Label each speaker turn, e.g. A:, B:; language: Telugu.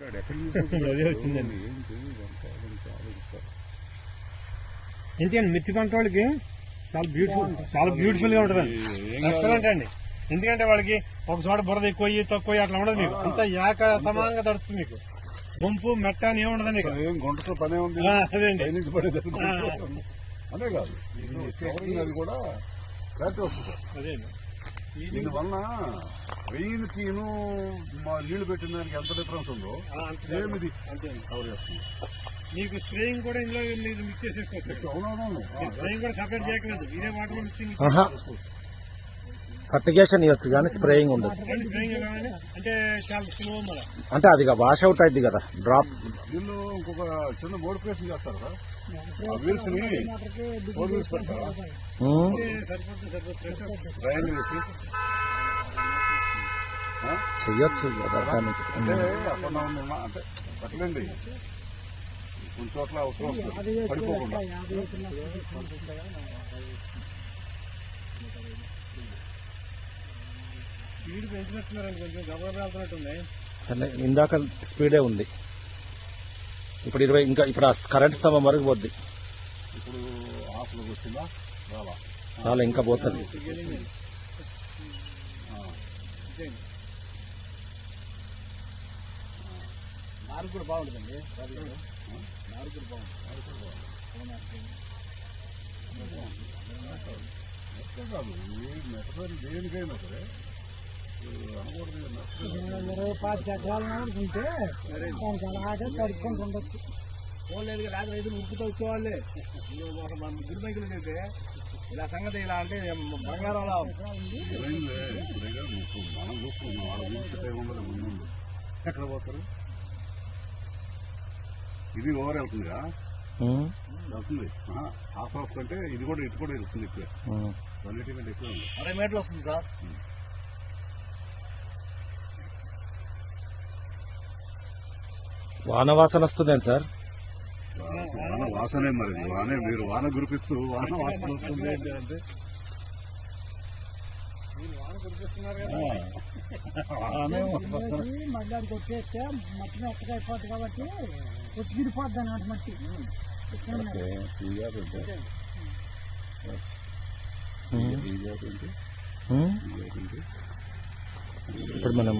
A: అదే వచ్చిందండి. ఎందుకండి మిర్చి పంట వాళ్ళకి చాలా బ్యూటిఫుల్ గా ఉంటుందండి, ఎక్సలెంట్ అండి. ఎందుకంటే వాళ్ళకి ఒక చోట బురద ఎక్కువ తక్కువ అట్లా ఉండదు, మీకు అంతా ఏక సమానంగా తడుస్తుంది. మీకు గుంపు మెట్ట అని ఏముండదండి,
B: గుంటతో పనే ఉంది.
A: అదేండి
B: అదే కాదు, అది కూడా క్లారిటీ వస్తుంది సార్.
A: అదేండి.
B: దీనివల్ల వెయ్యికి నీళ్లు పెట్టిన దానికి ఎంత డిఫరెన్స్ ఉందో సేమ్ ఇది కవర్ చేస్తుంది.
A: మీకు స్ప్రేయింగ్ కూడా ఇందులో మీరు మిక్స్ చేసేసుకోవచ్చు.
B: అవునవును,
A: స్ప్రేయింగ్ కూడా సపరేట్ చేయకలేదు, ఇదే వాటర్ మిక్సింగ్.
C: ఫర్టిగేషన్ ఇవ్వచ్చు కానీ స్ప్రేయింగ్ ఉండదు.
A: అంటే చాలా స్లో,
C: అంటే అది వాష్ అవుట్ అయింది కదా డ్రాప్.
B: దీనిలో ఇంకొక చిన్న మోడిఫికేషన్ చేస్తారు కదా, ఆ వీల్స్ ని 4 వీల్స్ పెడతారా, డ్రైన్ వేసి
C: చెయ్యొచ్చు కదా.
B: అంటే అక్కడ అంటే పెట్టలేండి, కొన్ని చోట్ల అవసరం వస్తుంది పడిపోకుండా.
A: స్పీడ్ పెంచినట్టున్నారండి, కొంచెం గబర్ వెళ్తున్నట్టుంది.
C: ఇందాక స్పీడే ఉంది, ఇప్పుడు 20 ఇంకా ఇప్పుడు కరెంట్ స్తంభం వరకు పోద్ది.
B: ఇప్పుడు ఆఫ్లోకి వచ్చిందా
C: చాలా ఇంకా పోతుంది.
A: నారు కూడా బాగుంటుందండి, నారు కూడా బాగుంటుంది.
B: దేనికైనా సరే
D: 25 ఎకరాలు ఉంటే దానికి అలాగే కడుక్కొని ఉండొచ్చు.
A: పోలేదు రాత్రి రైతులు ఉప్పుతో వచ్చేవాళ్ళే. మన ముగ్గురు బైకులు అయితే ఇలా సంగతి ఇలా అంటే బంగారం
B: మనం చూసుకున్నాం, వాళ్ళ ఉండదు ముందు ఎక్కడ పోతారు. ఇది ఓవర్ వెళ్తుందిగా, వెళ్తుంది హాఫ్ హాఫ్ కంటే ఇది కూడా ఇటు కూడా వెళ్తుంది ఎక్కువ, 180 కంటే ఎక్కువ ఉంది.
A: 60 మీటర్లు వస్తుంది సార్.
C: వాన వాసన వస్తుందేం సార్?
B: వాన వాసనే మరి, వానే మీరు వాన గురిపిస్తూ వాన వాసన వస్తుంది అంటే
D: మళ్ళీ అది వచ్చేస్తే మట్టి మెత్తగా అయిపోద్ది కాబట్టి వచ్చి విడిపోద్ది అన్నమాట మట్టి.
C: ఇప్పుడు మనం